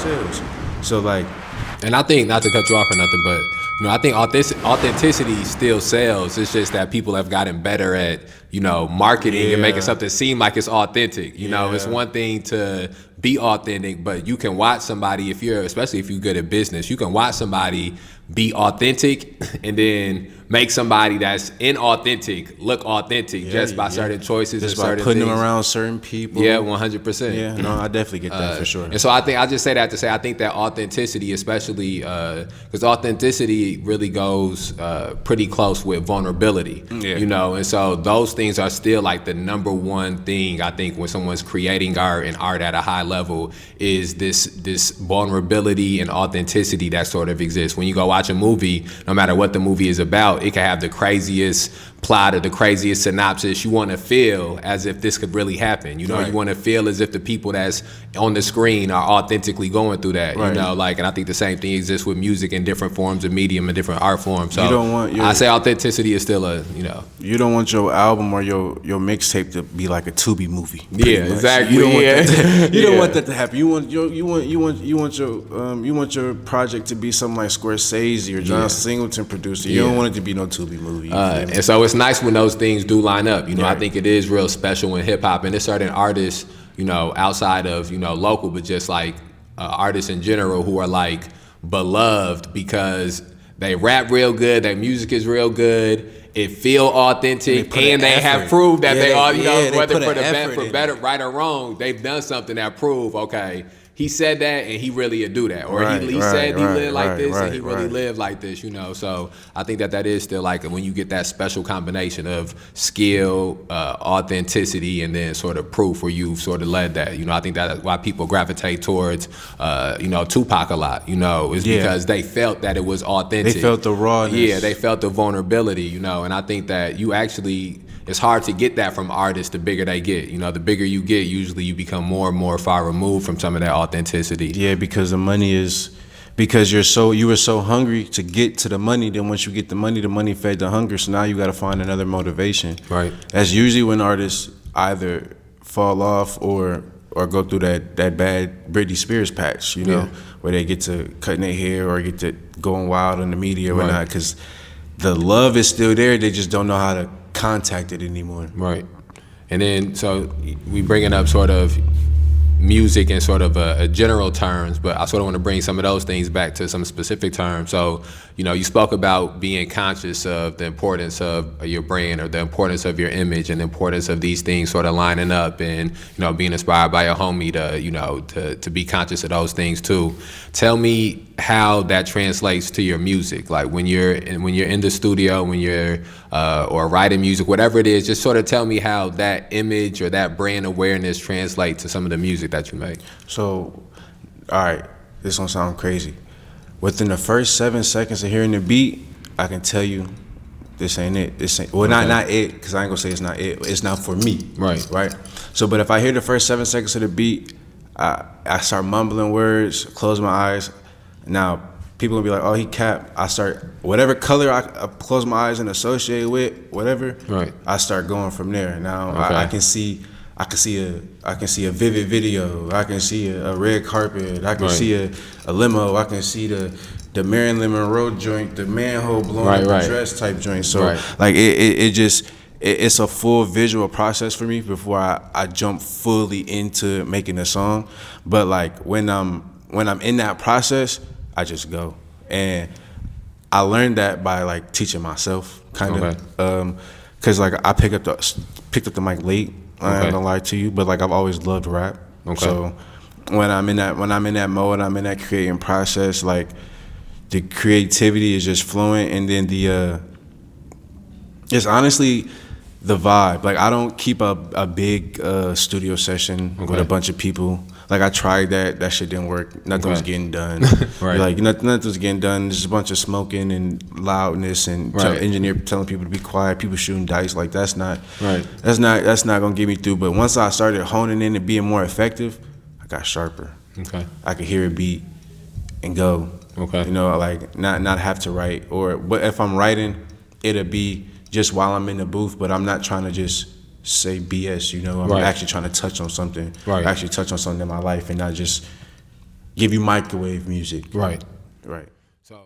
sales. So like, And I think, not to cut you off or nothing, but I think authenticity still sells. It's just that people have gotten better at marketing and making something seem like it's authentic. You know, it's one thing to be authentic, but you can watch somebody, especially if you're good at business, you can watch somebody be authentic and then make somebody that's inauthentic look authentic just by certain choices just and by certain putting things. them around certain people. Yeah, 100%. Yeah, no, I definitely get that for sure. And so I just say that to say I think that authenticity, especially because authenticity really goes pretty close with vulnerability. Yeah. And so those things are still like the number one thing I think when someone's creating art and art at a high level is this vulnerability and authenticity that sort of exists. When you go watch a movie, no matter what the movie is about, it can have the craziest plot or the craziest synopsis. You want to feel as if this could really happen. You want to feel as if the people that's on the screen are authentically going through that. Right. And I think the same thing exists with music in different forms of medium and different art forms. So you don't want I say authenticity is still you don't want your album or your mixtape to be like a Tubi movie. Yeah, exactly. You don't want that. You don't want that to happen. You want your project to be something like Scorsese or John Singleton producer. You don't want it to be no Tubi movie. And so it's nice when those things do line up. I think it is real special in hip hop, and there's certain artists, outside of local, but just like artists in general who are like beloved because they rap real good, their music is real good, it feel authentic, and they have proved that they are, whether for better, right or wrong, they've done something that prove, okay, he said that and he really do that, or he said he lived like this and he really lived like this, So I think that is still like when you get that special combination of skill, authenticity, and then sort of proof where you've sort of led that. I think that's why people gravitate towards, Tupac a lot. Is because they felt that it was authentic. They felt the rawness. Yeah, they felt the vulnerability. And I think that you actually. It's hard to get that from artists the bigger they get. The bigger you get, usually you become more and more far removed from some of that authenticity. Yeah, because the money is, because you were so hungry to get to the money, then once you get the money fed the hunger, so now you got to find another motivation. Right. That's usually when artists either fall off or go through that bad Britney Spears patch, where they get to cutting their hair or get to going wild on the media or whatnot, because the love is still there, they just don't know how to contact it anymore. Right. And then so we bringing up sort of music in sort of a general terms, but I sort of want to bring some of those things back to some specific terms. So, you spoke about being conscious of the importance of your brand or the importance of your image and the importance of these things sort of lining up and, being inspired by your homie to be conscious of those things too. Tell me how that translates to your music. Like when you're in the studio, when you're or writing music, whatever it is, just sort of tell me how that image or that brand awareness translates to some of the music that you make. So, all right, this gonna sound crazy. Within the first 7 seconds of hearing the beat, I can tell you this ain't it. This ain't not it, because I ain't gonna say it's not it. It's not for me. Right. So, but if I hear the first 7 seconds of the beat, I start mumbling words, close my eyes. Now, people gonna be like, "Oh, he cap." I start whatever color I close my eyes and associate with, whatever. Right. I start going from there. Now, I can see a vivid video. I can see a red carpet. I can see a limo. I can see the Marilyn Monroe joint, the manhole blowing up the dress type joint. So like it's a full visual process for me before I jump fully into making a song. But like when I'm in that process, I just go. And I learned that by like teaching myself kind of. Cause like I picked up the mic late. I ain't gonna lie to you, but like I've always loved rap. So when I'm in that mode, I'm in that creating process, like the creativity is just flowing, and then it's honestly the vibe. Like I don't keep a big studio session with a bunch of people. Like I tried that shit didn't work. Nothing was getting done. Like nothing was getting done. There's a bunch of smoking and loudness and engineer telling people to be quiet. People shooting dice. Like that's not gonna get me through. But once I started honing in and being more effective, I got sharper. I could hear a beat and go. Like not have to write, but if I'm writing, it'll be just while I'm in the booth. But I'm not trying to just say BS, I'm actually trying to touch on something. Actually touch on something in my life and not just give you microwave music. Right. Right. So